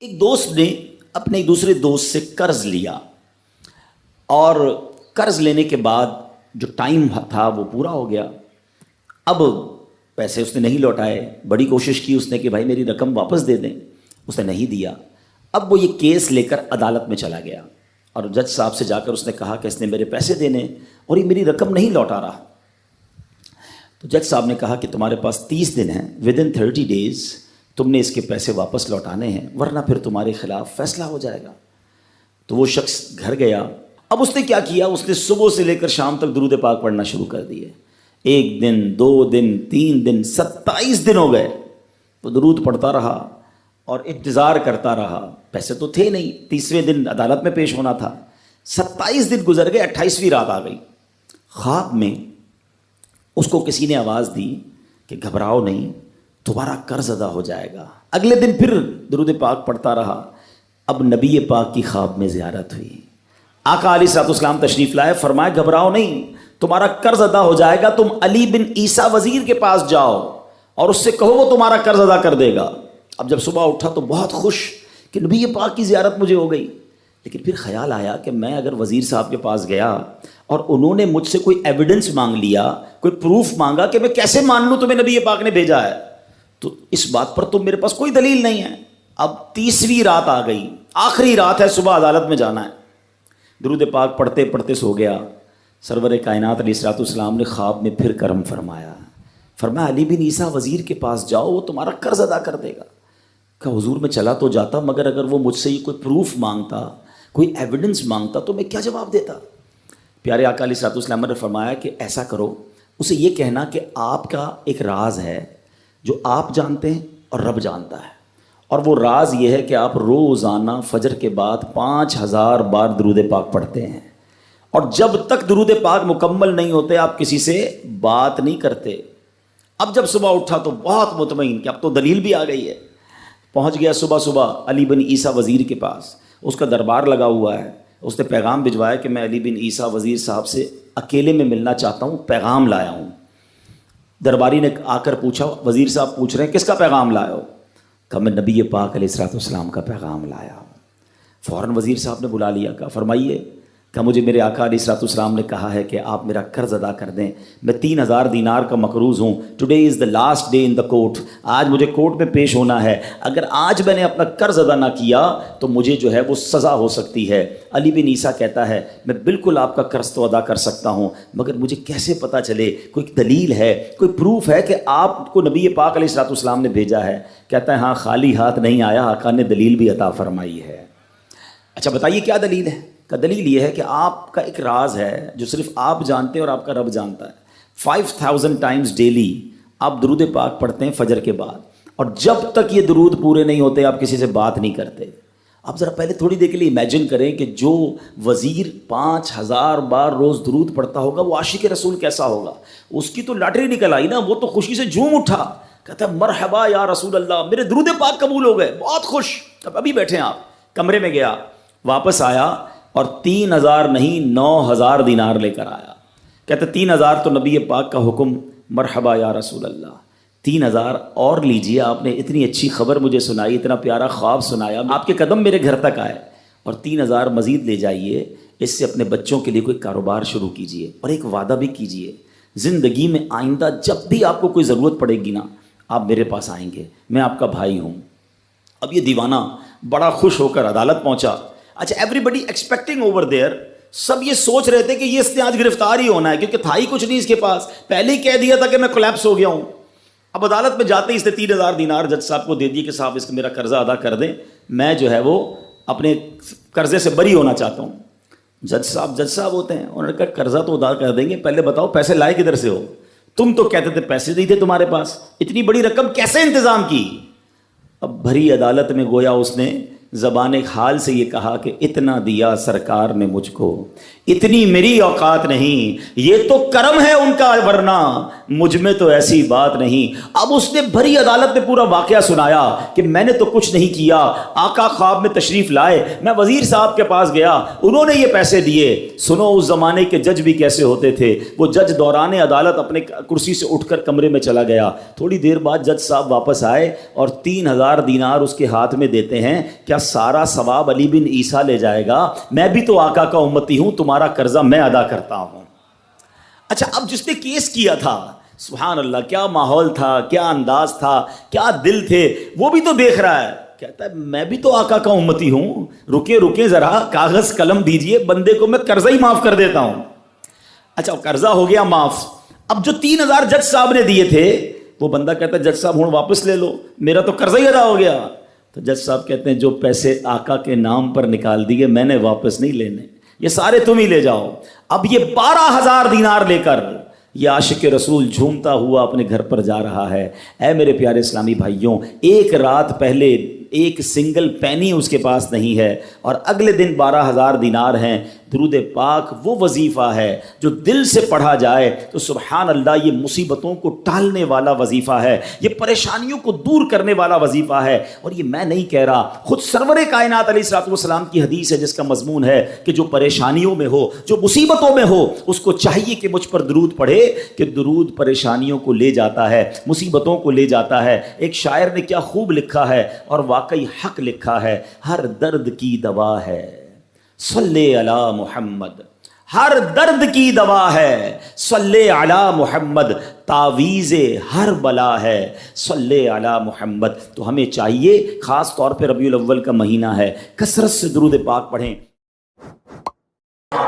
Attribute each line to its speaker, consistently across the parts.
Speaker 1: ایک دوست نے اپنے ایک دوسرے دوست سے قرض لیا اور قرض لینے کے بعد جو ٹائم تھا وہ پورا ہو گیا. اب پیسے اس نے نہیں لوٹائے. بڑی کوشش کی اس نے کہ بھائی میری رقم واپس دے دیں, اس نے نہیں دیا. اب وہ یہ کیس لے کر عدالت میں چلا گیا اور جج صاحب سے جا کر اس نے کہا کہ اس نے میرے پیسے دینے اور یہ میری رقم نہیں لوٹا رہا. تو جج صاحب نے کہا کہ تمہارے پاس 30 دن ہیں, ودن 30 days تم نے اس کے پیسے واپس لوٹانے ہیں, ورنہ پھر تمہارے خلاف فیصلہ ہو جائے گا. تو وہ شخص گھر گیا. اب اس نے کیا کیا, اس نے صبح سے لے کر شام تک درود پاک پڑھنا شروع کر دیے. 1 دن 2 دن 3 دن 27 دن ہو گئے. وہ درود پڑھتا رہا اور انتظار کرتا رہا. پیسے تو تھے نہیں, 30ویں دن عدالت میں پیش ہونا تھا. 27 دن گزر گئے, 28ویں رات آ گئی. خواب میں اس کو کسی نے آواز دی کہ گھبراؤ نہیں, تمہارا قرض ادا ہو جائے گا. اگلے دن پھر درود پاک پڑھتا رہا. اب نبی پاک کی خواب میں زیارت ہوئی. آقا علیہ الصلوۃ والسلام تشریف لائے, فرمائے گھبراؤ نہیں, تمہارا قرض ادا ہو جائے گا. تم علی بن عیسیٰ وزیر کے پاس جاؤ اور اس سے کہو وہ تمہارا قرض ادا کر دے گا. اب جب صبح اٹھا تو بہت خوش کہ نبی پاک کی زیارت مجھے ہو گئی. لیکن پھر خیال آیا کہ میں اگر وزیر صاحب کے پاس گیا اور انہوں نے مجھ سے کوئی ایویڈنس مانگ لیا, کوئی پروف مانگا, کہ میں کیسے مان لوں تمہیں نبی پاک نے بھیجا ہے, تو اس بات پر تو میرے پاس کوئی دلیل نہیں ہے. اب 30ویں رات آ گئی, آخری رات ہے, صبح عدالت میں جانا ہے. درود پاک پڑھتے پڑھتے سو گیا. سرور کائنات علیہ الصلوۃ والسلام نے خواب میں پھر کرم فرمایا. فرمایا علی بن عیسیٰ وزیر کے پاس جاؤ, وہ تمہارا قرض ادا کر دے گا. کہ حضور میں چلا تو جاتا, مگر اگر وہ مجھ سے یہ کوئی پروف مانگتا, کوئی ایویڈنس مانگتا, تو میں کیا جواب دیتا. پیارے آقا علیہ الصلوۃ والسلام نے فرمایا کہ ایسا کرو, اسے یہ کہنا کہ آپ کا ایک راز ہے جو آپ جانتے ہیں اور رب جانتا ہے, اور وہ راز یہ ہے کہ آپ روزانہ فجر کے بعد 5000 بار درود پاک پڑھتے ہیں, اور جب تک درود پاک مکمل نہیں ہوتے آپ کسی سے بات نہیں کرتے. اب جب صبح اٹھا تو بہت مطمئن کہ اب تو دلیل بھی آ گئی ہے. پہنچ گیا صبح صبح علی بن عیسیٰ وزیر کے پاس. اس کا دربار لگا ہوا ہے. اس نے پیغام بھجوایا کہ میں علی بن عیسیٰ وزیر صاحب سے اکیلے میں ملنا چاہتا ہوں, پیغام لایا ہوں. درباری نے آ کر پوچھا, وزیر صاحب پوچھ رہے ہیں کس کا پیغام لایا ہو؟ کہا میں نبی پاک علیہ الصلوۃ والسلام کا پیغام لایا ہوں. فوراً وزیر صاحب نے بلا لیا. کہا فرمائیے. کہا مجھے میرے آقا علیہ الصلوۃ والسلام نے کہا ہے کہ آپ میرا قرض ادا کر دیں. میں 3000 دینار کا مقروض ہوں. Today is the last day in the court. آج مجھے کورٹ میں پیش ہونا ہے. اگر آج میں نے اپنا قرض ادا نہ کیا تو مجھے جو ہے وہ سزا ہو سکتی ہے. علی بن عیسیٰ کہتا ہے میں بالکل آپ کا قرض تو ادا کر سکتا ہوں, مگر مجھے کیسے پتہ چلے, کوئی دلیل ہے, کوئی پروف ہے کہ آپ کو نبی پاک علیہ الصلوۃ والسلام نے بھیجا ہے؟ کہتا ہے ہاں, خالی ہاتھ نہیں آیا, آقا نے دلیل بھی عطا فرمائی ہے. اچھا بتائیے کیا دلیل ہے؟ کا دلیل یہ ہے کہ آپ کا ایک راز ہے جو صرف آپ جانتے ہیں اور آپ کا رب جانتا ہے. 5000 ٹائمز ڈیلی آپ درود پاک پڑھتے ہیں فجر کے بعد, اور جب تک یہ درود پورے نہیں ہوتے آپ کسی سے بات نہیں کرتے. آپ ذرا پہلے تھوڑی دیر کے لیے امیجن کریں کہ جو وزیر 5000 بار روز درود پڑھتا ہوگا وہ عاشق رسول کیسا ہوگا. اس کی تو لاٹری نکل آئی نا, وہ تو خوشی سے جھوم اٹھا, کہتا ہے مرحبا یا رسول اللہ, میرے درود پاک قبول ہو گئے, بہت خوش. اب ابھی بیٹھے ہیں آپ, کمرے میں گیا, واپس آیا اور 3000 نہیں 9000 دینار لے کر آیا. کہتے 3000 تو نبی پاک کا حکم, مرحبا یا رسول اللہ, 3000 اور لیجئے, آپ نے اتنی اچھی خبر مجھے سنائی, اتنا پیارا خواب سنایا, آپ کے قدم میرے گھر تک آئے, اور 3000 مزید لے جائیے, اس سے اپنے بچوں کے لیے کوئی کاروبار شروع کیجئے, اور ایک وعدہ بھی کیجئے, زندگی میں آئندہ جب بھی آپ کو کوئی ضرورت پڑے گی نا, آپ میرے پاس آئیں گے, میں آپ کا بھائی ہوں. اب یہ دیوانہ بڑا خوش ہو کر عدالت پہنچا. اچھا everybody expecting over there, سب یہ سوچ رہے تھے کہ یہ اس نے آج گرفتار ہی ہونا ہے, کیونکہ تھا ہی کچھ نہیں اس کے پاس, پہلے ہی کہہ دیا تھا کہ میں کولیپس ہو گیا ہوں. اب عدالت میں جاتے ہی اس نے 3000 دینار جج صاحب کو دے دیے کہ صاحب اس کا میرا قرضہ ادا کر دیں, میں جو ہے وہ اپنے قرضے سے بری ہونا چاہتا ہوں. جج صاحب ہوتے ہیں, انہوں نے کہا قرضہ تو ادا کر دیں گے, پہلے بتاؤ پیسے لائے کدھر سے ہو؟ تم تو کہتے تھے پیسے نہیں تھے تمہارے پاس, اتنی بڑی رقم کیسے انتظام کی؟ اب بھری عدالت میں گویا اس نے زبان حال سے یہ کہا کہ اتنا دیا سرکار نے مجھ کو، اتنی میری اوقات نہیں، یہ تو کرم ہے ان کا، ورنہ مجھ میں تو ایسی بات نہیں۔ اب اس نے بھری عدالت میں پورا واقعہ سنایا کہ میں نے تو کچھ نہیں کیا، آقا خواب میں تشریف لائے، میں وزیر صاحب کے پاس گیا، انہوں نے یہ پیسے دیے۔ سنو اس زمانے کے جج بھی کیسے ہوتے تھے، وہ جج دوران عدالت اپنے کرسی سے اٹھ کر کمرے میں چلا گیا، تھوڑی دیر بعد جج صاحب واپس آئے اور 3000 دینار اس کے ہاتھ میں دیتے ہیں۔ کیا سارا ثواب علی بن عیسیٰ لے جائے گا؟ میں بھی تو آقا کا امتی ہوں، تمہارا قرضہ میں ادا کرتا ہوں۔ اچھا، اب جس نے کیس کیا تھا، سبحان اللہ، کیا ماحول تھا، کیا انداز تھا، کیا دل تھے، وہ بھی تو دیکھ رہا ہے، کہتا ہے میں بھی تو آقا کا امتی ہوں، رکے ذرا، کاغذ قلم دیجئے، بندے کو میں قرضہ ہی معاف کر دیتا ہوں۔ اچھا، قرضہ ہو گیا معاف۔ اب جو 3000 جج صاحب نے دیے تھے، وہ بندہ کہتا ہے جج صاحب ہوں واپس لے لو، میرا تو قرضہ ہی ادا ہو گیا۔ تو جج صاحب کہتے ہیں جو پیسے آقا کے نام پر نکال دیے میں نے واپس نہیں لینے، یہ سارے تم ہی لے جاؤ۔ اب یہ 12000 دینار لے کر یہ عاشق رسول جھومتا ہوا اپنے گھر پر جا رہا ہے۔ اے میرے پیارے اسلامی بھائیوں، ایک رات پہلے ایک سنگل پینی اس کے پاس نہیں ہے، اور اگلے دن 12000 دینار ہیں۔ درود پاک وہ وظیفہ ہے جو دل سے پڑھا جائے تو سبحان اللہ یہ مصیبتوں کو ٹالنے والا وظیفہ ہے، یہ پریشانیوں کو دور کرنے والا وظیفہ ہے۔ اور یہ میں نہیں کہہ رہا، خود سرور کائنات علیہ الصلوۃ والسلام کی حدیث ہے جس کا مضمون ہے کہ جو پریشانیوں میں ہو، جو مصیبتوں میں ہو، اس کو چاہیے کہ مجھ پر درود پڑھے، کہ درود پریشانیوں کو لے جاتا ہے، مصیبتوں کو لے جاتا ہے۔ ایک شاعر نے کیا خوب لکھا ہے، اور واقعی حق لکھا ہے، ہر درد کی دوا ہے صلی علی محمد، ہر درد کی دوا ہے صلی علی محمد، تعویذ ہر بلا ہے صلی علی محمد۔ تو ہمیں چاہیے، خاص طور پہ ربیع الاول کا مہینہ ہے، کثرت سے درود پاک پڑھیں۔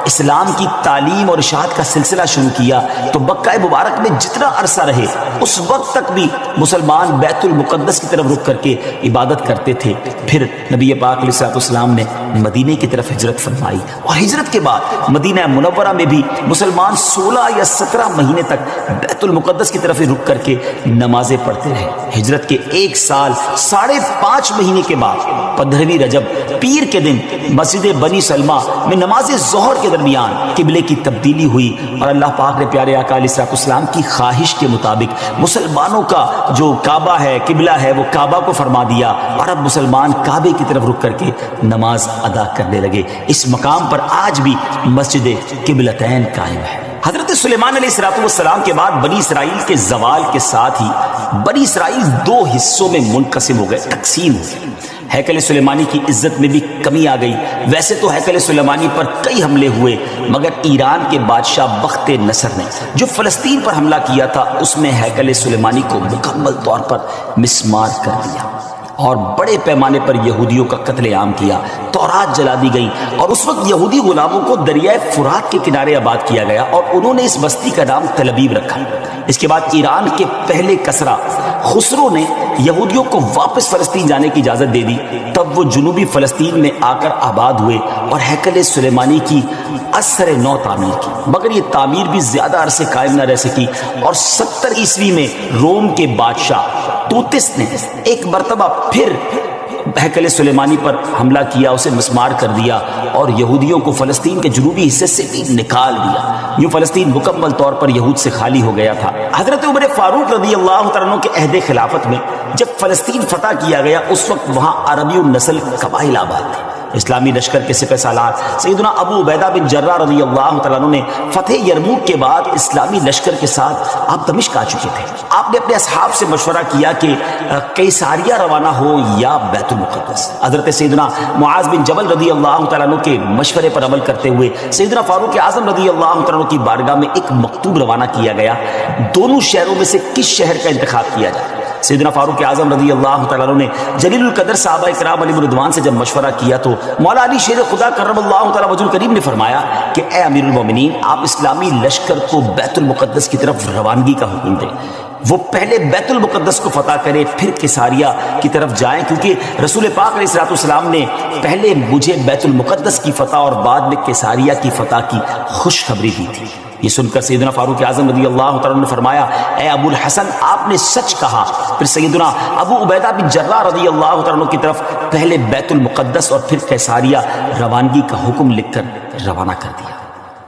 Speaker 1: اسلام کی تعلیم اور اشاعت کا سلسلہ شروع کیا تو مکہ مبارک میں جتنا عرصہ رہے اس وقت تک بھی مسلمان بیت المقدس کی طرف رخ کر کے عبادت کرتے تھے۔ پھر نبی پاک علیہ الصلوۃ والسلام نے مدینے کی طرف ہجرت فرمائی، اور ہجرت کے بعد مدینہ منورہ میں بھی مسلمان 16 یا 17 مہینے تک بیت المقدس کی طرف رخ کر کے نمازیں پڑھتے رہے۔ ہجرت کے 1 سال 5.5 مہینے کے بعد 15ویں رجب پیر کے دن مسجد بنی سلمہ میں نماز ظہر کے درمیان قبلے کی تبدیلی ہوئی، اور اللہ پاک نے پیارے آقا علیہ الصلوۃ والسلام کی خواہش کے مطابق مسلمانوں کا جو کعبہ ہے، قبلہ ہے، وہ کعبہ کو فرما دیا، اور اب مسلمان کعبے کی طرف رخ کر کے نماز ادا کرنے لگے۔ اس مقام پر آج بھی مسجد قبلتین قائم ہے۔ حضرت سلیمان علیہ الصلوۃ والسلام کے بعد بنی اسرائیل کے زوال کے ساتھ ہی بنی اسرائیل 2 حصوں میں منقسم ہو گئے، تقسیم ہو گئے۔ ہیکل سلیمانی کی عزت میں بھی کمی آ گئی۔ ویسے تو ہیکل سلیمانی پر کئی حملے ہوئے، مگر ایران کے بادشاہ بخت نصر نے جو فلسطین پر حملہ کیا تھا اس میں ہیکل سلیمانی کو مکمل طور پر مسمار کر دیا، اور بڑے پیمانے پر یہودیوں کا قتل عام کیا، تورات جلا دی گئی، اور اس وقت یہودی غلاموں کو دریائے فرات کے کنارے آباد کیا گیا، اور انہوں نے اس بستی کا نام تلابیب رکھا۔ اس کے بعد ایران کے پہلے کسرا خسرو نے یہودیوں کو واپس فلسطین جانے کی اجازت دے دی، تب وہ جنوبی فلسطین میں آ کر آباد ہوئے اور ہیکل سلیمانی کی اثر نو تعمیر کی، مگر یہ تعمیر بھی زیادہ عرصے قائم نہ رہ سکی، اور 70 عیسوی میں روم کے بادشاہ توتس نے ایک مرتبہ پھر ہیکل سلیمانی پر حملہ کیا، اسے مسمار کر دیا، اور یہودیوں کو فلسطین کے جنوبی حصے سے بھی نکال دیا۔ یوں فلسطین مکمل طور پر یہود سے خالی ہو گیا تھا۔ حضرت عمر فاروق رضی اللہ تعالیٰ عنہ کے عہد خلافت میں جب فلسطین فتح کیا گیا، اس وقت وہاں عربی النسل قبائل آباد تھے۔ اسلامی لشکر کے سپہ سالار سیدنا ابو عبیدہ بن جراح رضی اللہ تعالیٰ عنہ نے فتح یرموک کے بعد اسلامی لشکر کے ساتھ آپ دمشق آ چکے تھے۔ آپ نے اپنے اصحاب سے مشورہ کیا کہ قیصاریہ روانہ ہو یا بیت المقدس۔ حضرت سیدنا معاذ بن جبل رضی اللہ تعالیٰ عنہ کے مشورے پر عمل کرتے ہوئے سیدنا فاروق اعظم رضی اللہ تعالیٰ عنہ کی بارگاہ میں ایک مکتوب روانہ کیا گیا، دونوں شہروں میں سے کس شہر کا انتخاب کیا جائے۔ سیدنا فاروق اعظم رضی اللہ تعالیٰ عنہ نے جلیل القدر صحابہ کرام علیہ رضوان سے جب مشورہ کیا تو مولا علی شیر خدا کرم اللہ تعالیٰ وجہ الکریم نے فرمایا کہ اے امیر المومنین، آپ اسلامی لشکر کو بیت المقدس کی طرف روانگی کا حکم دیں۔ وہ پہلے بیت المقدس کو فتح کرے پھر کیساریہ کی طرف جائیں، کیونکہ رسول پاک علیہ الصلوۃ والسلام نے پہلے مجھے بیت المقدس کی فتح اور بعد میں کیساریہ کی فتح کی خوشخبری دی تھی۔ یہ سن کر سیدنا فاروق اعظم رضی اللہ تعالیٰ عنہ نے فرمایا، اے ابو الحسن آپ نے سچ کہا۔ پھر سیدنا ابو عبیدہ بن جراح رضی اللہ تعالیٰ عنہ کی طرف پہلے بیت المقدس اور پھر کیساریہ روانگی کا حکم لکھ کر روانہ کر دیا۔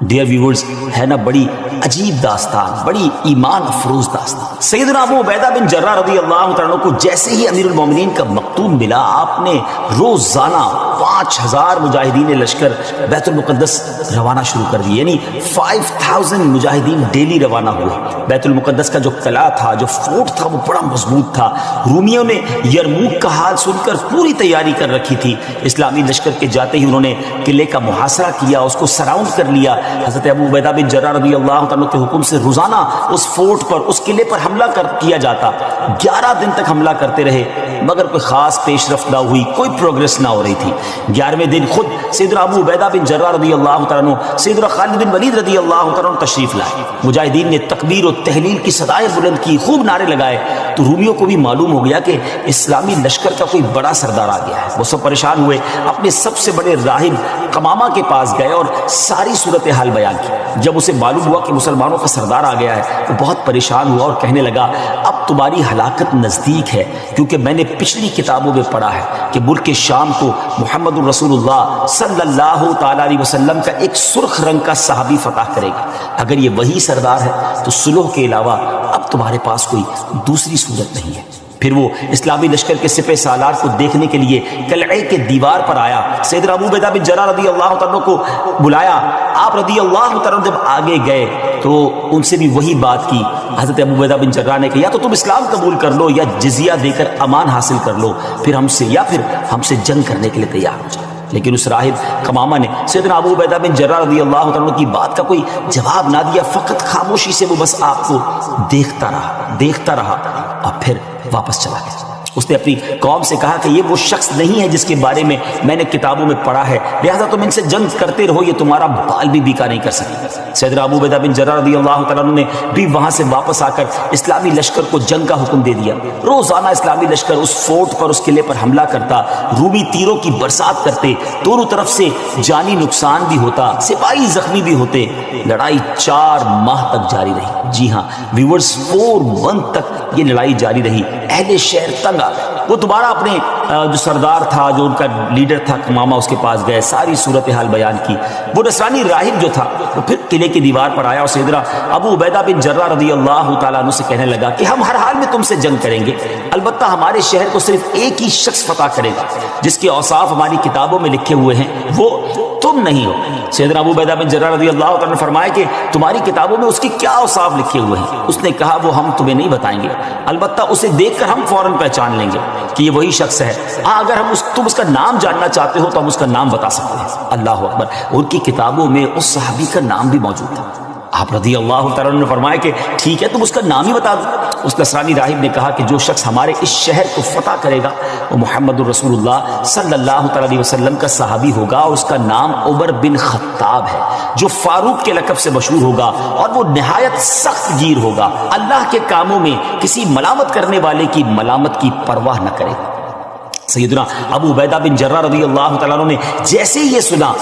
Speaker 1: ڈیئر ویورز، ہے نا بڑی عجیب داستان، بڑی ایمان افروز داستان۔ سیدنا ابو عبیدہ بن جراح رضی اللہ تعالیٰ عنہ کو جیسے ہی امیر المومنین کا مکتوب ملا، آپ نے روزانہ 5000 مجاہدین لشکر بیت المقدس روانہ شروع کر دی، یعنی 5000 مجاہدین ڈیلی روانہ ہوئے۔ بیت المقدس کا جو قلعہ تھا، جو فورٹ تھا، وہ بڑا مضبوط تھا۔ رومیوں نے یرموک کا حال سن کر پوری تیاری کر رکھی تھی۔ اسلامی لشکر کے جاتے ہی انہوں نے قلعے کا محاصرہ کیا، اس کو سراؤنڈ کر لیا۔ حضرت ابو عبیدہ بن جراح رضی اللہ عنہ کے حکم سے روزانہ اس فورٹ پر، اس قلعے پر حملہ کیا جاتا۔ 11 دن تک حملہ کرتے رہے، مگر کوئی خاص پیش رفت نہ ہوئی، کوئی پروگریس نہ ہو رہی تھی۔ 11ویں دن خود سیدنا ابو عبیدہ بن جراح رضی اللہ تعالیٰ عنہ، سیدنا خالد بن ولید رضی اللہ تعالیٰ عنہ تشریف لائے۔ مجاہدین نے تکبیر و تہلیل کی صدائیں بلند کی، خوب نعرے لگائے، تو رومیوں کو بھی معلوم ہو گیا کہ اسلامی لشکر کا کوئی بڑا سردار آ گیا ہے۔ وہ سب پریشان ہوئے، اپنے سب سے بڑے راہب قمامہ کے پاس گئے اور ساری صورتحال بیان کی۔ جب اسے معلوم ہوا کہ مسلمانوں کا سردار آ گیا ہے، وہ بہت پریشان ہوا اور کہنے لگا، اب تمہاری ہلاکت نزدیک ہے، کیونکہ میں نے پچھلی کتابوں میں پڑھا ہے کہ ملک شام کو محمد الرسول اللہ صلی اللہ تعالی علیہ وسلم کا ایک سرخ رنگ کا صحابی فتح کرے گا۔ اگر یہ وہی سردار ہے تو صلح کے علاوہ اب تمہارے پاس کوئی دوسری صورت نہیں ہے۔ پھر وہ اسلامی لشکر کے سپہ سالار کو دیکھنے کے لیے قلعے کے دیوار پر آیا۔ سیدنا ابو عبیدہ بن جراح رضی اللہ تعالیٰ کو بلایا۔ آپ رضی اللہ تعالیٰ جب آگے گئے تو ان سے بھی وہی بات کی۔ حضرت ابو عبیدہ بن جراح نے کہا، یا تو تم اسلام قبول کر لو یا جزیہ دے کر امان حاصل کر لو، پھر ہم سے جنگ کرنے کے لیے تیار ہو جاؤ۔ لیکن اس راہب قمامہ نے سیدنا ابو عبیدہ بن جراح رضی اللہ تعالیٰ کی بات کا کوئی جواب نہ دیا، فقط خاموشی سے وہ بس آپ کو دیکھتا رہا اور پھر واپس چلا گیا۔ اس نے اپنی قوم سے کہا کہ یہ وہ شخص نہیں ہے جس کے بارے میں میں نے کتابوں میں پڑھا ہے، لہذا تم ان سے جنگ کرتے رہو، یہ تمہارا بال بھی بیکا نہیں کر سکے۔ سیدنا ابو عبیدہ بن جراح رضی اللہ تعالیٰ نے بھی وہاں سے واپس آ کر اسلامی لشکر کو جنگ کا حکم دے دیا۔ روزانہ اسلامی لشکر اس فورٹ پر، اس قلعے پر حملہ کرتا، رومی تیروں کی برسات کرتے، دونوں طرف سے جانی نقصان بھی ہوتا، سپاہی زخمی بھی ہوتے۔ لڑائی 4 ماہ تک جاری رہی۔ جی ہاں ویورز، 4 منتھ تک یہ لڑائی جاری رہی۔ اہل شہر تنگ آ گئے۔ وہ دوبارہ اپنے جو سردار تھا، جو ان کا لیڈر تھا قمامہ، اس کے پاس گئے، ساری صورتحال بیان کی۔ وہ نصرانی راہب جو تھا وہ پھر قلعے کی دیوار پر آیا اور سیدنا ابو عبیدہ بن جراح رضی اللہ تعالیٰ عنہ سے کہنے لگا کہ ہم ہر حال میں تم سے جنگ کریں گے، البتہ ہمارے شہر کو صرف ایک ہی شخص فتح کرے گا جس کے اوصاف ہماری کتابوں میں لکھے ہوئے ہیں، وہ تم نہیں ہو۔ سیدنا ابو عبیدہ بن جراح رضی اللہ تعالیٰ نے فرمایا کہ تمہاری کتابوں میں اس کے کیا اوصاف لکھے ہوئے ہیں؟ اس نے کہا وہ ہم تمہیں نہیں بتائیں گے، البتہ اسے دیکھ کر ہم فوراً پہچان لیں گے کہ یہ وہی شخص ہے۔ ہاں اگر تم اس کا نام جاننا چاہتے ہو تو ہم اس کا نام بتا سکتے ہیں۔ اللہ اکبر، ان کی کتابوں میں اس صحابی کا نام بھی موجود تھا۔ آپ رضی اللہ تعالیٰ نے فرمایا کہ ٹھیک ہے، تم اس کا نام ہی بتا دو۔ اس نصرانی راہب نے کہا کہ جو شخص ہمارے اس شہر کو فتح کرے گا وہ محمد الرسول اللہ صلی اللہ تعالیٰ علیہ وسلم کا صحابی ہوگا، اور اس کا نام عمر بن خطاب ہے، جو فاروق کے لقب سے مشہور ہوگا، اور وہ نہایت سخت گیر ہوگا، اللہ کے کاموں میں کسی ملامت کرنے والے کی ملامت کی پرواہ نہ کرے۔ سیدنا ابو عبیدہ بن جراح رضی اللہ تعالیٰ نے جیسے ہی یہ سنا